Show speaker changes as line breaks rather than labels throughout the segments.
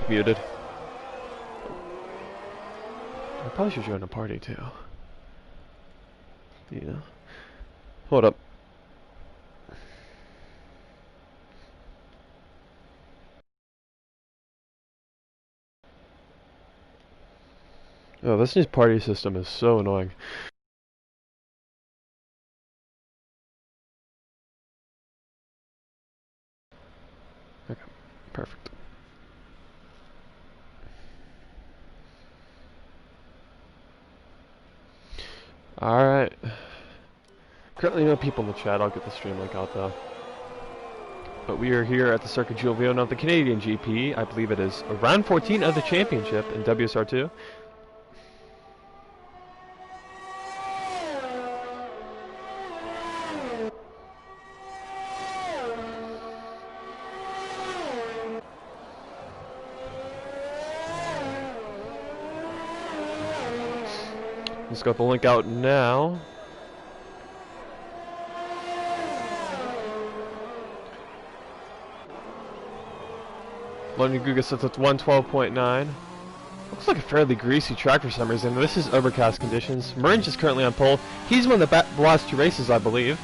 Muted. I probably should join a party too. Yeah. Hold up. Oh, this new party system is so annoying. Okay, perfect. Alright. Currently no people in the chat, I'll get the stream link out though. But we are here at the Circuit Giuliano of the Canadian GP. I believe it is round 14 of the championship in WSR2. Let's got the link out now. London Guga sits at 112.9. Looks like a fairly greasy track for some reason. This is overcast conditions. Maringe is currently on pole. He's won the last two races, I believe.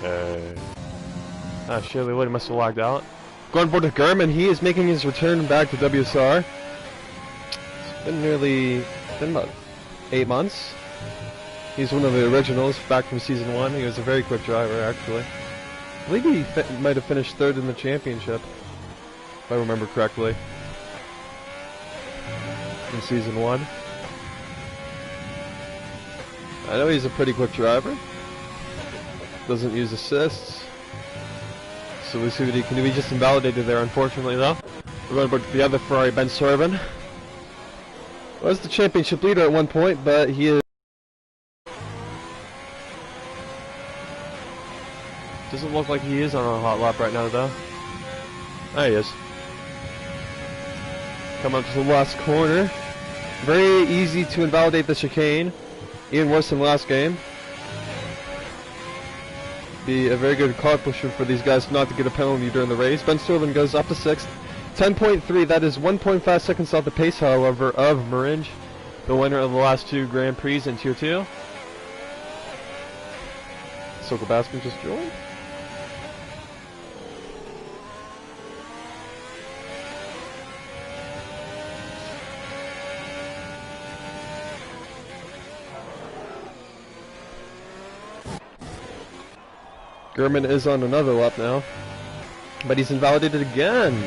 Okay. Ah, Shirley Woody must have logged out. Going board with Gurman, he is making his return back to WSR. It's been about 8 months. He's one of the originals, back from Season 1. He was a very quick driver, actually. I believe he might have finished 3rd in the championship, if I remember correctly. In Season 1. I know he's a pretty quick driver. Doesn't use assists. So we see what he can do. He just invalidated there, unfortunately, though. We're going to the other Ferrari, Ben Servan. Was the championship leader at one point, but he is... Doesn't look like he is on a hot lap right now, though. There he is. Come up to the last corner. Very easy to invalidate the chicane. Even worse than last game. Be a very good car pusher for these guys not to get a penalty during the race. Ben Sterling goes up to 6th. 10.3, that is 1.5 seconds off the pace, however, of Maringe, the winner of the last 2 Grand Prix in Tier 2. Sokol Baskin just joined. Gurman is on another lap now, but he's invalidated again.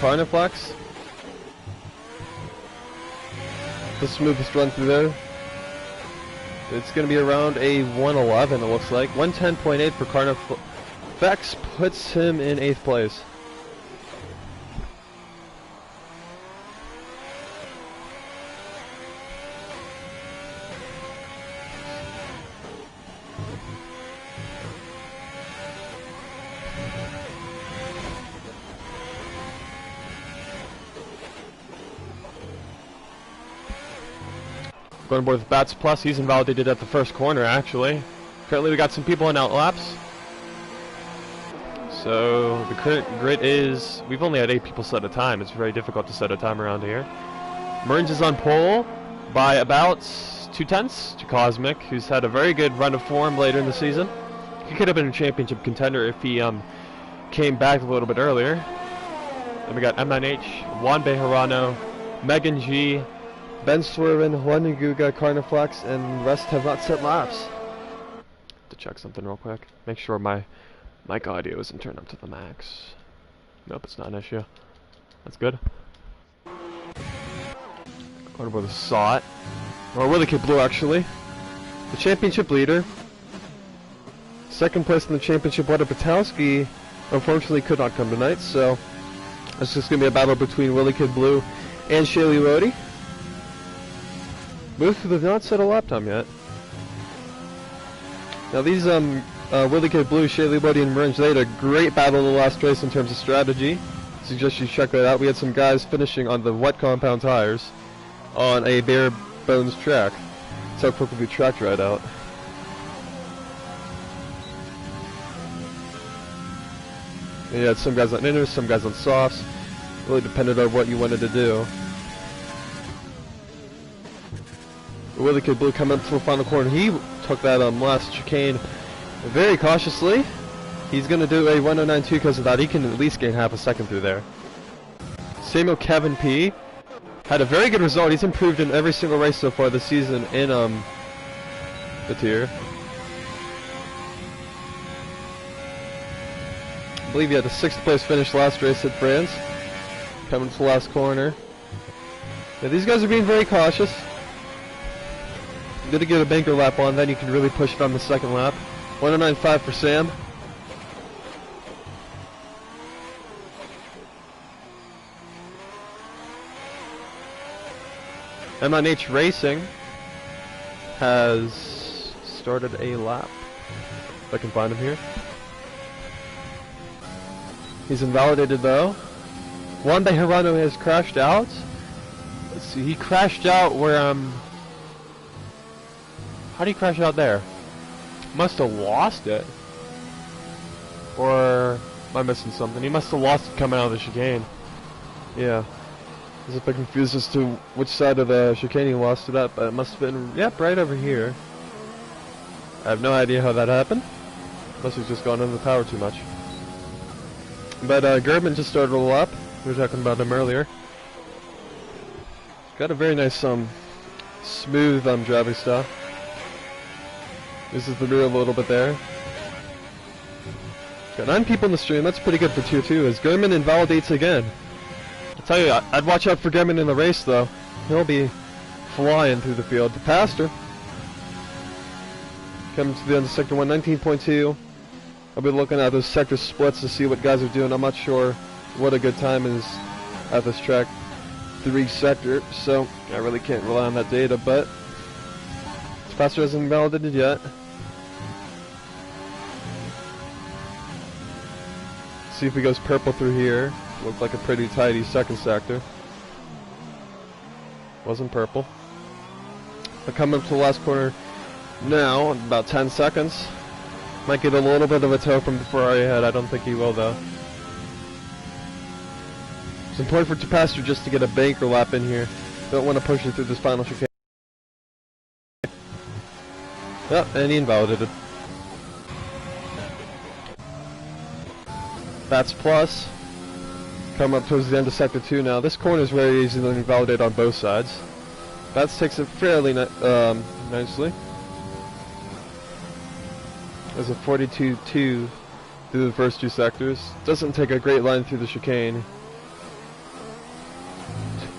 Carniflex. The smoothest run through there. It's going to be around a 111, it looks like. 110.8 for Carniflex puts him in 8th place. Going aboard with Bats Plus, he's invalidated at the first corner, actually. Currently we got some people in out laps. So the current grid is, we've only had 8 people set a time. It's very difficult to set a time around here. Maringe is on pole by about 2/10 to Cosmic, who's had a very good run of form later in the season. He could have been a championship contender if he came back a little bit earlier. Then we got M9H, Juan Bejarano, Megan G, Ben Swervin, Juan Nguga, Carniflex, and the rest have not set laps. To check something real quick. Make sure my mic audio isn't turned up to the max. Nope, it's not an issue. That's good. Going over the SOT. Or Willie Kid Blue, actually. The championship leader. Second place in the championship, Wada Patowski, unfortunately could not come tonight, so it's just going to be a battle between Willie Kid Blue and Shaylee Lodi. Both have not set a lap time yet. Now these Willie Kid Blue, Shaylee Lodi, and Maringe, they had a great battle in the last race in terms of strategy. Suggest you check that out. We had some guys finishing on the wet compound tires on a bare bones track. That's how quickly we tracked right out. And you had some guys on inners, some guys on softs. Really depended on what you wanted to do. Willie Kid Blue coming up to the final corner. He took that last chicane very cautiously. He's going to do a 109.2 because of that. He can at least gain half a second through there. Samuel Kevin P. had a very good result. He's improved in every single race so far this season in the tier. I believe he had a 6th place finish last race at France. Coming to the last corner. Yeah, these guys are being very cautious. Good to get a banker lap on, then you can really push it on the second lap. 109.5 for Sam. M9H Racing has started a lap. If I can find him here. He's invalidated though. Juan Bejarano has crashed out. Let's see, he crashed out where how did he crash out there? Must have lost it. Or am I missing something? He must have lost it coming out of the chicane. Yeah. I was a bit confused as to which side of the chicane he lost it at, but it must have been, yep, right over here. I have no idea how that happened. Must have just gone in the power too much. But Gerben just started a lap. We were talking about him earlier. Got a very nice smooth driving style. This is the rear a little bit there. Got 9 people in the stream. That's pretty good for tier 2 as German invalidates again. I'll tell you, I'd watch out for German in the race though. He'll be flying through the field. The Pastor coming to the end of sector 1, 19.2. I'll be looking at those sector splits to see what guys are doing. I'm not sure what a good time is at this track through each sector, so I really can't rely on that data, but Pastor hasn't invalidated yet. See if he goes purple through here. Looked like a pretty tidy second sector. Wasn't purple. But coming up to the last corner now, in about 10 seconds. Might get a little bit of a tow from the Ferrari ahead. I don't think he will though. It's important for Pastor just to get a banker lap in here. Don't want to push it through this final chicane. Yep, and he invalidated. That's plus. Come up towards the end of sector 2 now. This corner is very easy to invalidate on both sides. Bats takes it fairly nicely. There's a 42.2 through the first 2 sectors. Doesn't take a great line through the chicane.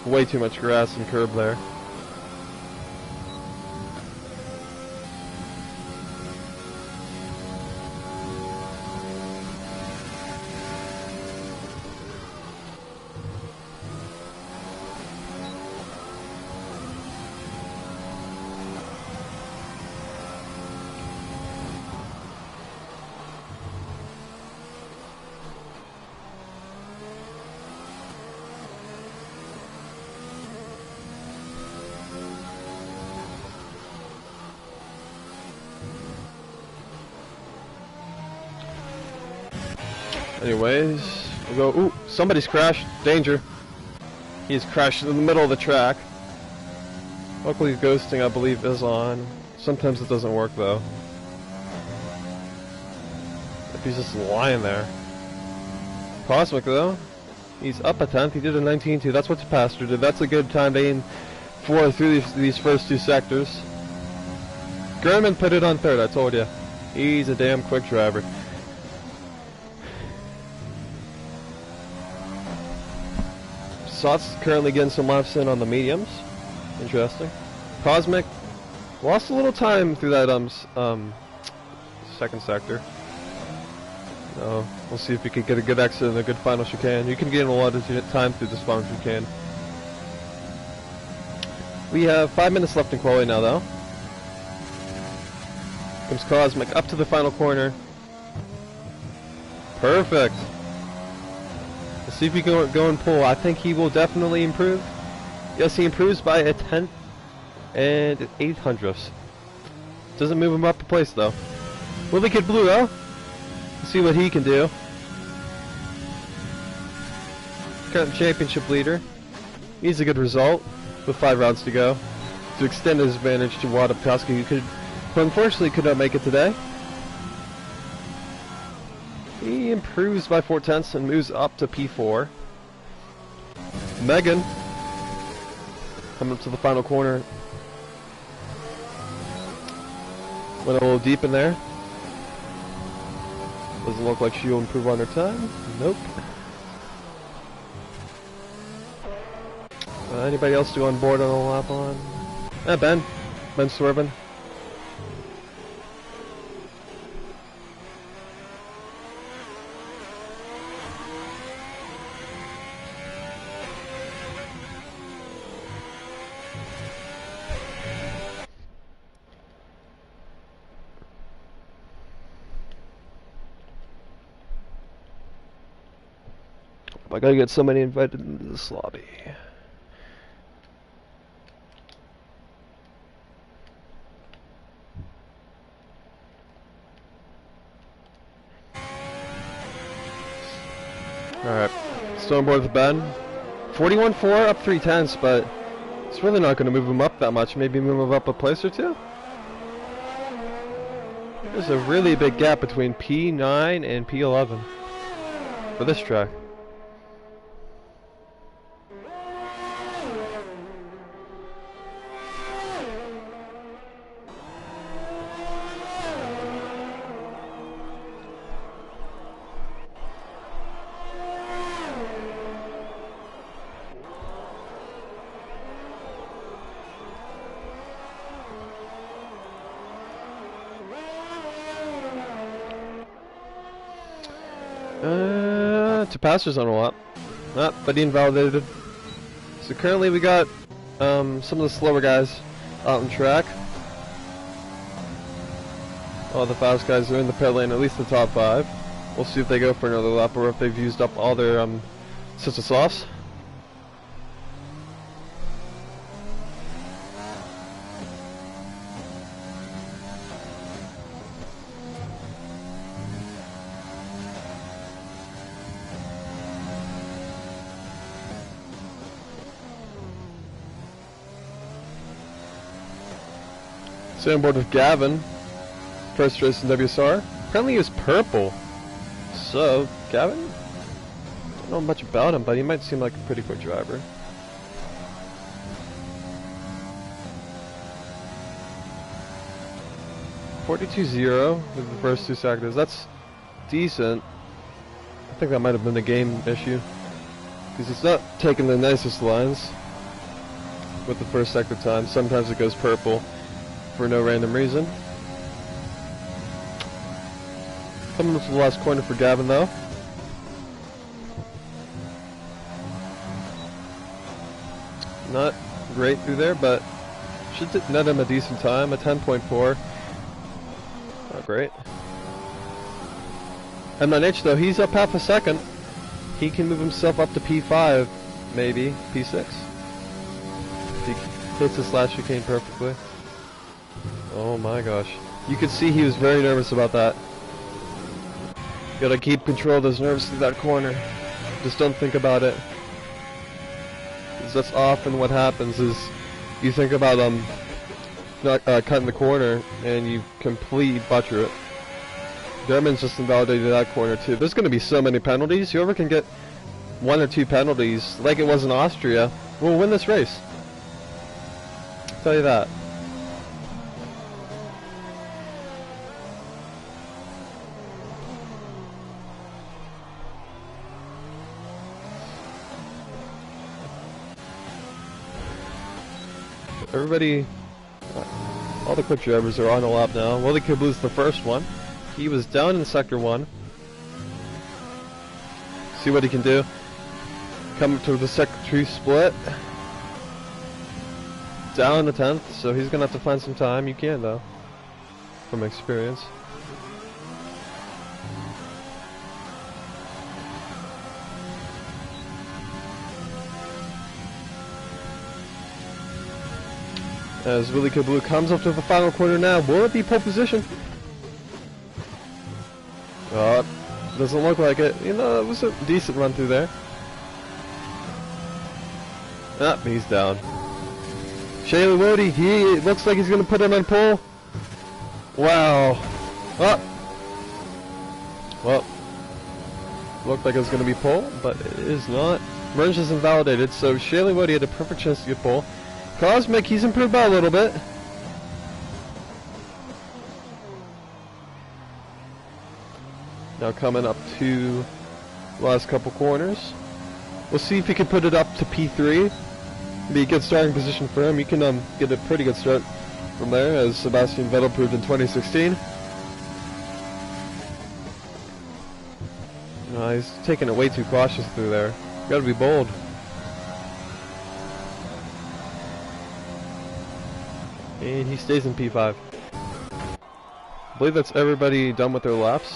Way too much grass and curb there. Anyways, we'll go. Ooh, somebody's crashed. Danger. He's crashed in the middle of the track. Luckily, ghosting, I believe, is on. Sometimes it doesn't work, though. If he's just lying there. Cosmic, though. He's up a tenth. He did a 19.2. That's what Tapastor did. That's a good time to aim for through these first two sectors. Gurman put it on third, I told you. He's a damn quick driver. Sott's currently getting some laps in on the mediums. Interesting. Cosmic lost a little time through that second sector. We'll see if we can get a good exit and a good final chicane. You can gain a lot of time through this final chicane. We have 5 minutes left in quality now, though. Comes Cosmic up to the final corner. Perfect. Let's see if we can go and pull. I think he will definitely improve. Yes, he improves by a tenth and 8/100ths. Doesn't move him up a place, though. Willie Kid Blue, though. Let's see what he can do. Current championship leader. Needs a good result with 5 rounds to go to extend his advantage to Wadapkowski, who unfortunately could not make it today. He improves by 4/10 and moves up to P4. Megan coming up to the final corner. Went a little deep in there. Doesn't look like she'll improve on her time. Nope. Anybody else do on board on a lap on? Ben swerving. I gotta get somebody invited into this lobby. Alright, still on board with Ben. 41.4 up 3/10, but it's really not going to move him up that much. Maybe move him up a place or two. There's a really big gap between P9 and P11 for this track. Tapastor's on a lap. But he invalidated. So currently we got some of the slower guys out on track. All the fast guys are in the pit lane, at least the top 5. We'll see if they go for another lap or if they've used up all their system sauce. Stay on board with Gavin. First race in WSR. Apparently he was purple. So, Gavin? I don't know much about him, but he might seem like a pretty quick driver. .42.0 with the first 2 sectors. That's decent. I think that might have been the game issue. Because he's not taking the nicest lines with the first sector time. Sometimes it goes purple for no random reason. Coming up to the last corner for Gavin, though. Not great through there, but should net him a decent time, a 10.4. Not great. M9H, though, he's up half a second. He can move himself up to P5, maybe P6. If he hits this last chicane perfectly. Oh my gosh. You could see he was very nervous about that. Gotta keep control of those nerves through that corner. Just don't think about it. Because that's often what happens is you think about not cutting the corner and you completely butcher it. Derman's just invalidated that corner too. There's gonna be so many penalties. Whoever can get 1 or 2 penalties, like it was in Austria, we'll win this race. I'll tell you that. Everybody, all the quick drivers are on the lap now. Willie Kablu's the first one. He was down in sector 1. See what he can do. Coming to the sector 2 split. Down the 10th, so he's gonna have to find some time. You can though, from experience. As Willie Kablu comes up to the final corner now, will it be pole position? Doesn't look like it. You know, it was a decent run through there. Ah, he's down. Shaylee Wody, he looks like he's going to put him on pole. Wow. Oh. Well, looked like it was going to be pole, but it is not. Merge is invalidated, so Shaylee Wody had a perfect chance to get pole. Cosmic, he's improved by a little bit. Now coming up to the last couple corners. We'll see if he can put it up to P3. Be a good starting position for him. He can get a pretty good start from there, as Sebastian Vettel proved in 2016. He's taking it way too cautious through there. Gotta be bold. And he stays in P5. I believe that's everybody done with their laps.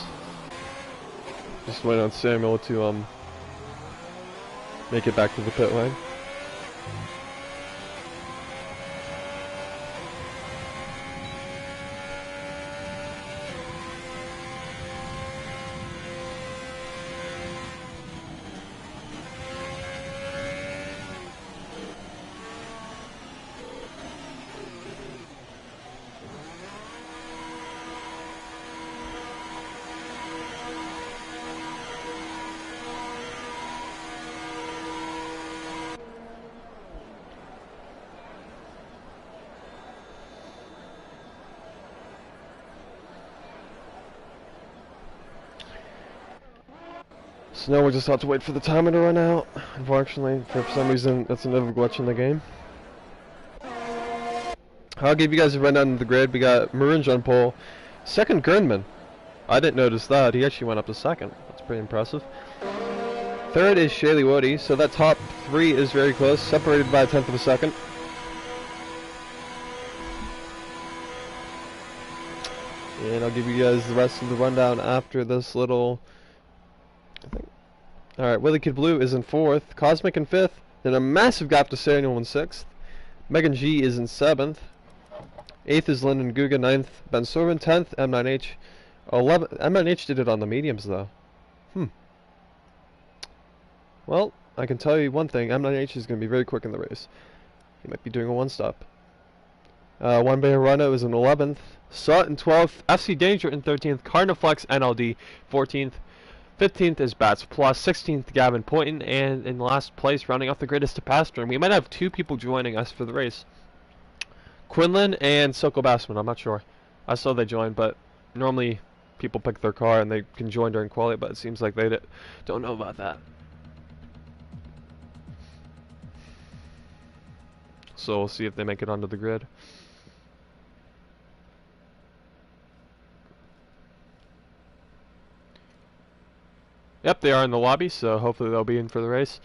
Just waiting on Samuel to make it back to the pit lane. So now we just have to wait for the timer to run out. Unfortunately, for some reason, that's another glitch in the game. I'll give you guys a rundown of the grid. We got Maroonge on pole. Second, Gernman. I didn't notice that. He actually went up to second. That's pretty impressive. Third is Shaylee Wody. So that top 3 is very close, separated by a 10th of a second. And I'll give you guys the rest of the rundown after this little... Alright, Willie Kid Blue is in 4th, Cosmic in 5th, then a massive gap to Samuel in 6th, Megan G is in 7th, 8th is Lyndon Guga, 9th, Ben Sorvin, 10th, M9H, 11th, M9H did it on the mediums though. Well, I can tell you one thing, M9H is going to be very quick in the race. He might be doing a one-stop. One Bay Rano is in 11th, Sut in 12th, FC Danger in 13th, Carniflex NLD 14th, 15th is Bats Plus, 16th Gavin Poynton, and in last place, rounding off the grid, is Tapastra. And we might have 2 people joining us for the race. Quinlan and Soko Bassman, I'm not sure. I saw they joined, but normally people pick their car and they can join during quali, but it seems like they don't know about that. So we'll see if they make it onto the grid. Yep, they are in the lobby, so hopefully they'll be in for the race.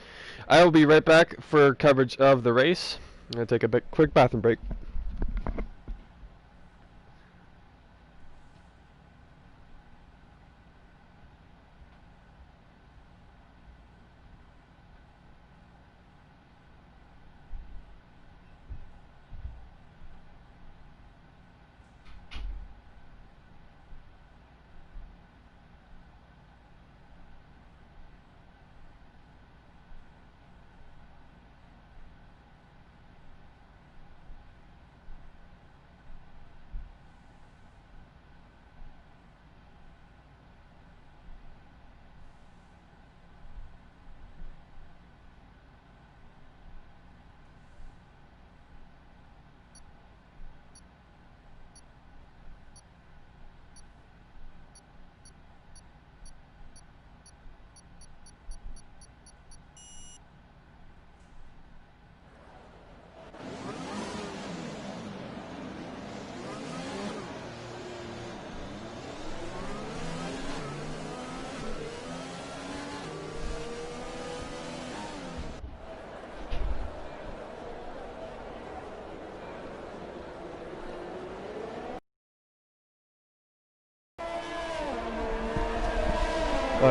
I will be right back for coverage of the race. I'm going to take a quick bathroom break.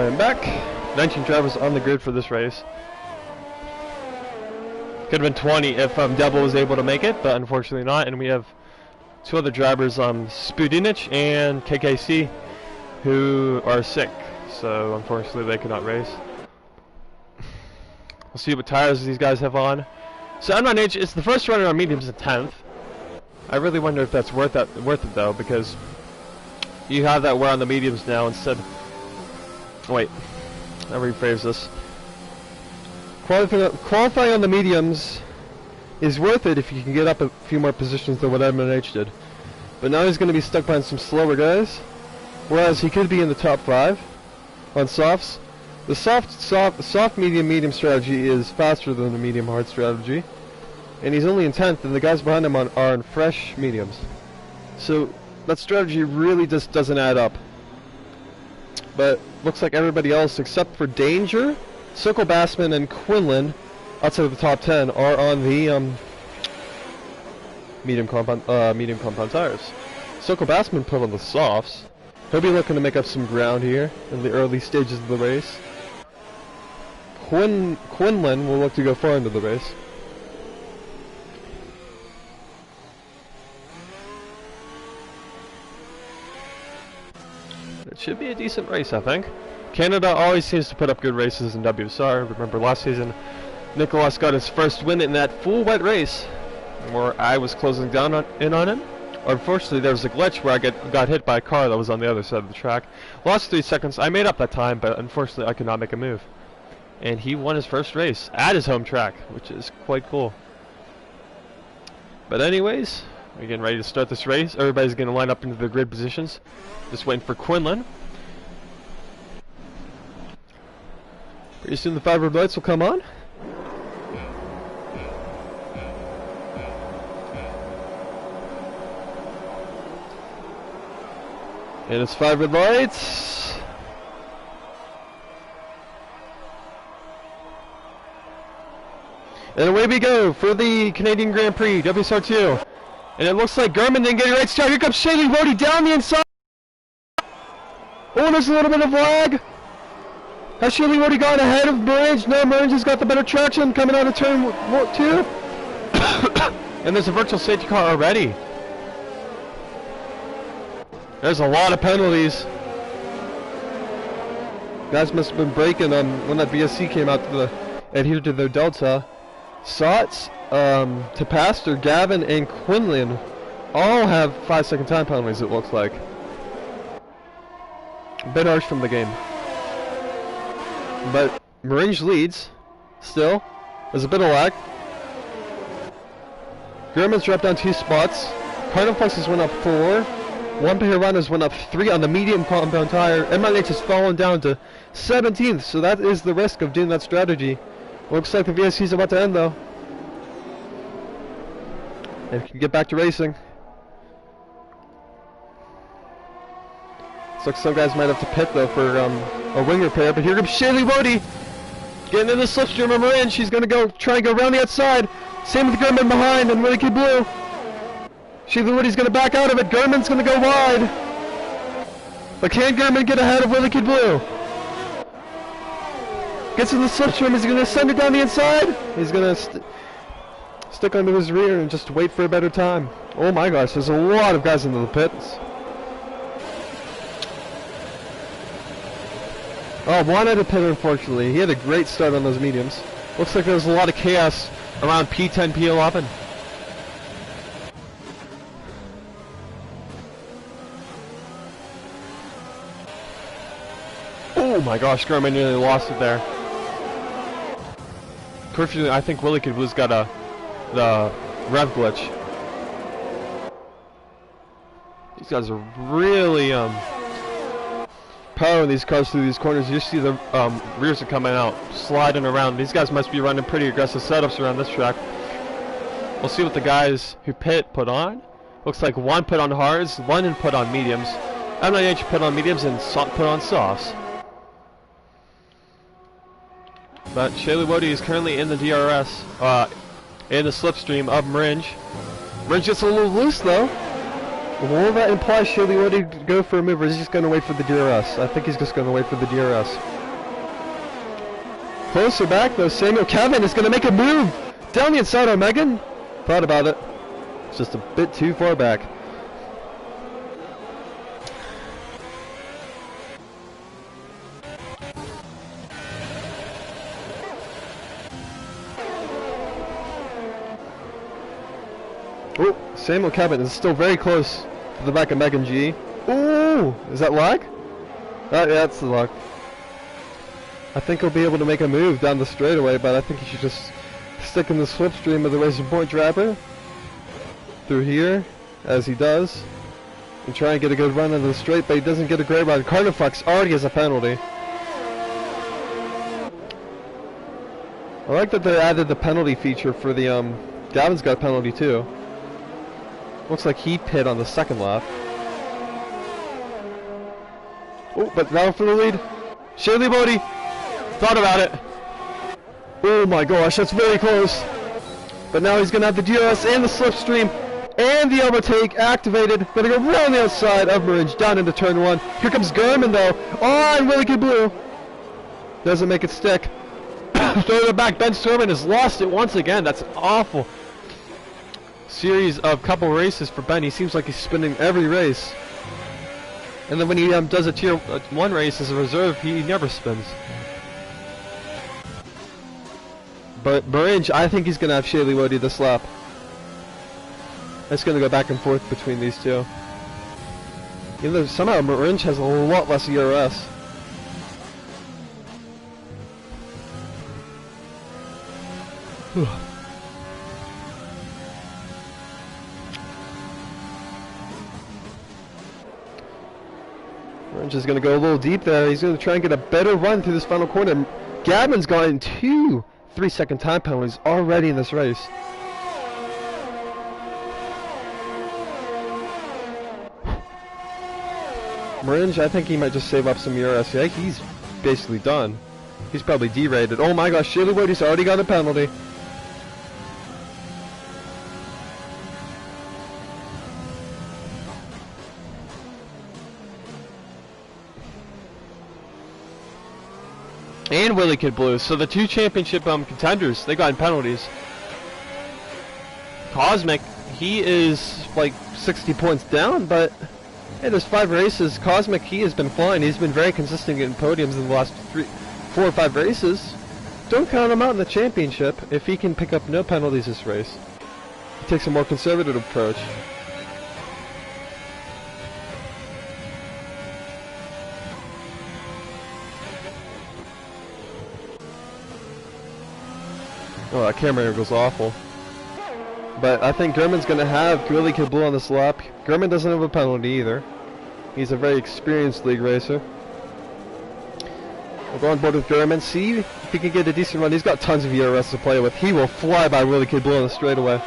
I'm back. 19 drivers on the grid for this race. Could have been 20 if Devil was able to make it, but unfortunately not. And we have two other drivers, Spudinic and KKC, who are sick. So unfortunately they could not race. We'll see what tires these guys have on. So M9H is the first runner on mediums in 10th. I really wonder if that's worth it though, because you have that wear on the mediums now instead. Wait, I'll rephrase this. Qualifying on the mediums is worth it if you can get up a few more positions than what M9H did. But now he's going to be stuck behind some slower guys, whereas he could be in the top 5 on softs. The soft medium strategy is faster than the medium hard strategy, and he's only in 10th, and the guys behind him are in fresh mediums. So that strategy really just doesn't add up. But looks like everybody else except for Danger, Circle Bassman, and Quinlan, outside of the top 10, are on the medium compound tires. Circle Bassman put on the softs. He'll be looking to make up some ground here in the early stages of the race. Quinlan will look to go far into the race. It should be a decent race, I think. Canada always seems to put up good races in WSR. Remember last season, Nicolas got his first win in that full wet race, where I was closing down in on him. Unfortunately, there was a glitch where I got hit by a car that was on the other side of the track. Lost 3 seconds. I made up that time, but unfortunately I could not make a move. And he won his first race at his home track, which is quite cool. But anyways, we're getting ready to start this race. Everybody's going to line up into the grid positions. Just waiting for Quinlan. Pretty soon the 5 red lights will come on. And it's 5 red lights. And away we go for the Canadian Grand Prix, WSR2. And it looks like Gurman didn't get a right start. Here comes Shady Rody down the inside. Oh, there's a little bit of lag. Has Shady Rody gone ahead of Marange? No, Marange has got the better traction coming out of turn 2. And there's a virtual safety car already. There's a lot of penalties. Guys must have been braking when that BSC came out to adhere to their delta. Sots, Tapastor, Gavin, and Quinlan all have 5-second time penalties, it looks like. A bit harsh from the game. But Marange leads, still. There's a bit of lag. Gurman's dropped down 2 spots. Carniflexes went up 4. One pair runners went up 3 on the medium compound tire. M9H has fallen down to 17th, so that is the risk of doing that strategy. Looks like the VSC is about to end though. And we can get back to racing. Looks like some guys might have to pit though for a wing repair, but here comes Shaylee Wody getting in the slipstream of Marin. She's gonna try and go around the outside. Same with Gurman behind and Willie Kid Blue. Shaylee Wody's gonna back out of it. Gurman's gonna go wide. But can Gurman get ahead of Willie Kid Blue? Gets in the slipstream. Is he going to send it down the inside? He's going to stick onto his rear and just wait for a better time. Oh my gosh, there's a lot of guys into the pits. Oh, one at a pit unfortunately. He had a great start on those mediums. Looks like there was a lot of chaos around P10, P11. Oh my gosh, Gurman nearly lost it there. Unfortunately, I think Willie Kid Blue's got the rev glitch. These guys are really powering these cars through these corners. You see the rears are coming out, sliding around. These guys must be running pretty aggressive setups around this track. We'll see what the guys who put on. Looks like one put on hards, one put on mediums. M9H put on mediums and put on softs. But Shaylee Wody is currently in the DRS, in the slipstream of Maringe. Maringe gets a little loose though. Will that imply Shaylee Wody to go for a move, or is he just going to wait for the DRS? I think he's just going to wait for the DRS. closer back though. Samuel Kevin is going to make a move down the inside on Megan. Thought about it. It's just a bit too far back. Oh, Samuel Kevin is still very close to the back of Megan G. Ooh, is that luck? Yeah, that's the luck. I think he'll be able to make a move down the straightaway, but I think he should just stick in the slipstream of the Racing Point driver through here, as he does, and try and get a good run into the straight, but he doesn't get a great run. Carniflex already has a penalty. I like that they added the penalty feature for the, Gavin's got a penalty too. Looks like he pit on the second lap. Oh, but now for the lead. Shirley Bodie thought about it. Oh my gosh, that's very close. But now he's gonna have the DRS and the slipstream and the overtake activated. Gonna go around the outside of Maringe down into turn 1. Here comes Gurman though. Oh, and Willie Good Blue doesn't make it stick. Throw it back. Ben Storman has lost it once again. That's awful. Series of couple races for Ben. He seems like he's spinning every race. And then when he does a tier 1 race as a reserve, he never spins. But Maringe, I think he's going to have Shaylee Wody this lap. It's going to go back and forth between these two. Even though somehow Maringe has a lot less ERS. Maringe is going to go a little deep there. He's going to try and get a better run through this final corner. Gavin's gotten 2 3-second time penalties already in this race. Maringe, I think he might just save up some ERS. I think he's basically done. He's probably derated. Oh my gosh, Shaylee Woody's already got a penalty. And Willie Kid Blue. So the 2 championship contenders, they got in penalties. Cosmic, he is like 60 points down, but hey, there's 5 races. Cosmic, he has been flying. He's been very consistent in podiums in the last 4 or 5 races. Don't count him out in the championship if he can pick up no penalties this race. He takes a more conservative approach. Oh, that camera angle's awful. But I think Gurman's going to have Willie Kid Blue on this lap. Gurman doesn't have a penalty either. He's a very experienced league racer. We'll go on board with Gurman, see if he can get a decent run. He's got tons of ERS to play with. He will fly by Willie Kid Blue on the straightaway.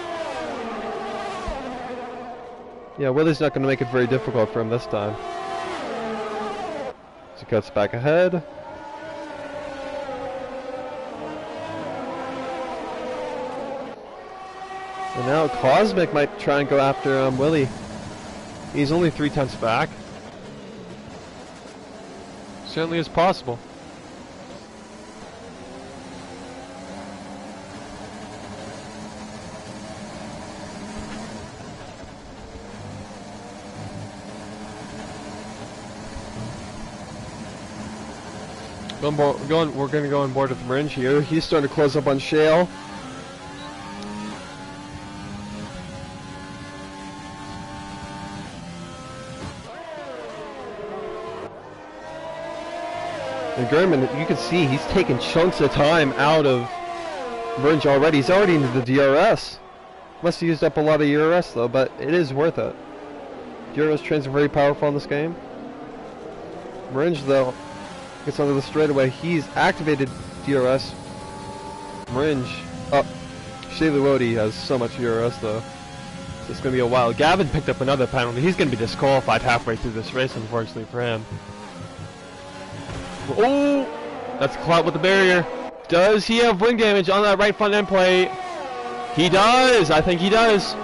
Yeah, Willie's not going to make it very difficult for him this time. So he cuts back ahead. And now Cosmic might try and go after Willie. He's only 3 tenths back. Certainly is possible. We're going to go on board with Maringe here. He's starting to close up on Shale. And Gurman, you can see he's taking chunks of time out of Maringe already. He's already into the DRS. Must have used up a lot of ERS though, but it is worth it. DRS trains are very powerful in this game. Maringe though gets onto the straightaway. He's activated DRS. Maringe, Shaylee Wody has so much ERS though. So it's going to be a while. Gavin picked up another penalty. He's going to be disqualified halfway through this race, unfortunately for him. Oh, that's Clout with the barrier. Does he have wing damage on that right front end plate? He does. I think he does.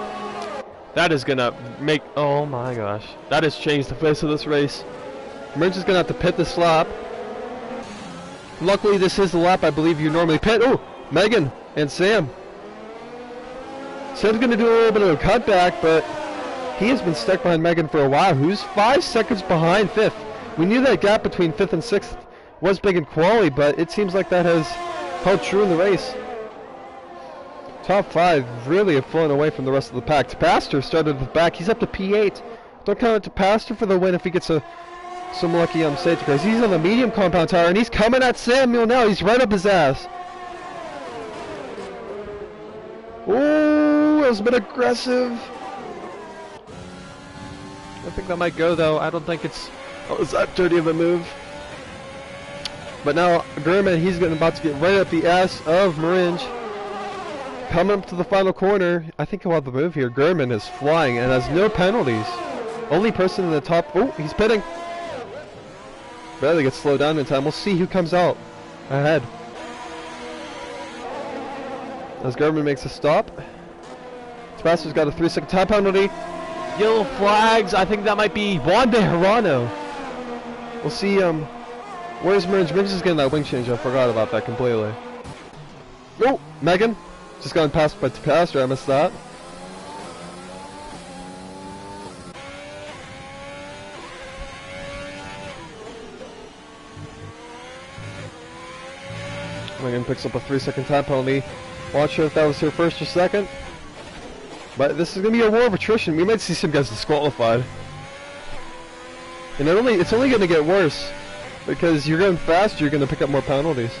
That is going to make... Oh my gosh. That has changed the face of this race. Maringe is going to have to pit this lap. Luckily, this is the lap I believe you normally pit. Oh, Megan and Sam. Sam's going to do a little bit of a cutback, but he has been stuck behind Megan for a while, who's 5 seconds behind 5th. We knew that gap between 5th and 6th was big in quali, but it seems like that has held true in the race. Top 5 really have flown away from the rest of the pack. Pastor started at the back. He's up to P8. Don't count it to Pastor for the win if he gets some lucky safety cars. He's on the medium compound tire, and he's coming at Samuel now. He's right up his ass. Ooh, that was a bit aggressive. I think that might go, though. I don't think it's that dirty of a move. But now, Gurman, he's about to get right up the ass of Maringe. Coming up to the final corner. I think he'll have the move here. Gurman is flying and has no penalties. Only person in the top. Oh, he's pitting. Barely gets slowed down in time. We'll see who comes out ahead. As Gurman makes a stop. Tabasco's got a 3-second time penalty. Yellow flags. I think that might be Juan Bejarano. We'll see. Where's Maringe? Maringe is getting that wing change. I forgot about that completely. Oh, Megan. Just got passed by Pastor. I missed that. Megan picks up a 3-second time penalty. Not sure if that was her first or second. But this is going to be a war of attrition. We might see some guys disqualified. And it's only going to get worse. Because you're going fast, you're going to pick up more penalties.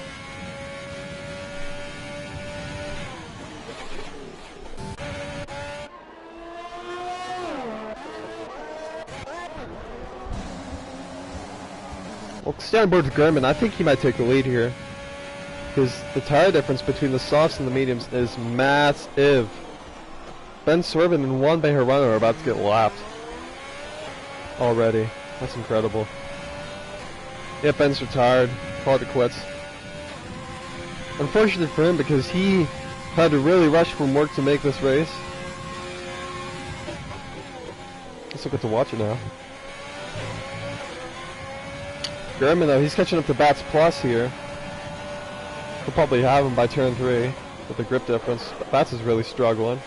Well, stay on board with Gurman. I think he might take the lead here. Because the tire difference between the softs and the mediums is massive. Ben Swervin and Juan Bejarano are about to get lapped. Already. That's incredible. Yeah, Ben's retired. Called it quits. Unfortunate for him because he had to really rush from work to make this race. Guess I'll get to watch it now. Gurman though, he's catching up to Bats Plus here. He'll probably have him by turn 3 with the grip difference. But Bats is really struggling.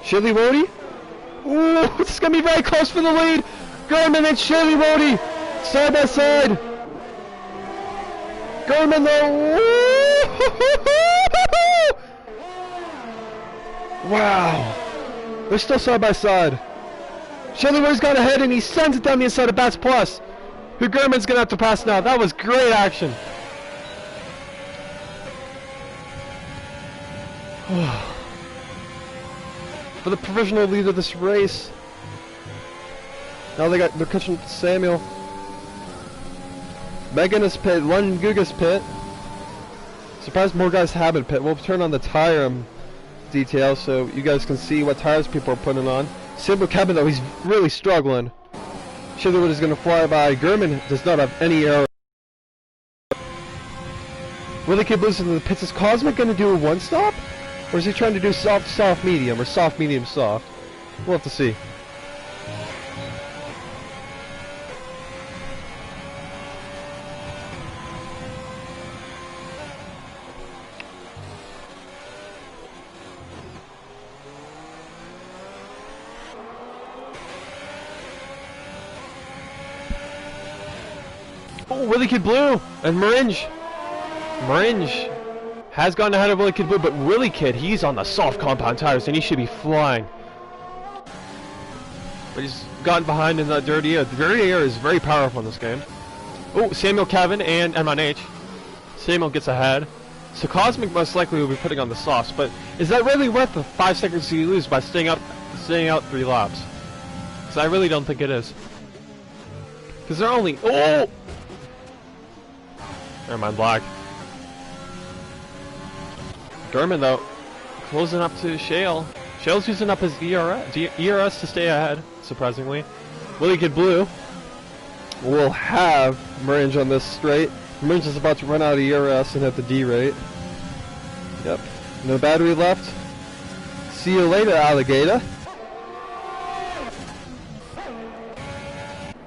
Shirley Rhodey? Ooh, this is going to be very close for the lead. Gurman and Shirley Rhodey side by side. Gurman though. Wow. They're still side by side. Shirley Rhodey's got ahead and he sends it down the inside of Bats Plus. Who Gurman's going to have to pass now. That was great action. For the provisional lead of this race. Now they're catching Samuel. Megan is pit. London Guga's pit. Surprised more guys haven't pit. We'll turn on the tire details so you guys can see what tires people are putting on. Samuel Kevin though, he's really struggling. Sugarwood is going to fly by. Gurman does not have any error. Willie Kid Blues into the pits. Is Cosmic going to do a one stop? Or is he trying to do soft, soft, medium, or soft, medium, soft? We'll have to see. Oh, Willie Kid Blue and Maringe. Maringe has gone ahead of Willie Kid Blue, but Willie Kid, he's on the soft compound tires and he should be flying. But he's gotten behind in that dirty air. The dirty air is very powerful in this game. Oh, Samuel Kevin and M1H. Samuel gets ahead. So Cosmic most likely will be putting on the softs, but is that really worth the 5 seconds you lose by staying out 3 laps? Because I really don't think it is. Because they're only... Oh! Never mind, black. Gurman though, closing up to Shale. Shale's using up his ERS to stay ahead, surprisingly. Willie Kid Blue will have Maringe on this straight. Maringe is about to run out of ERS and hit the D rate. Yep. No battery left. See you later, alligator.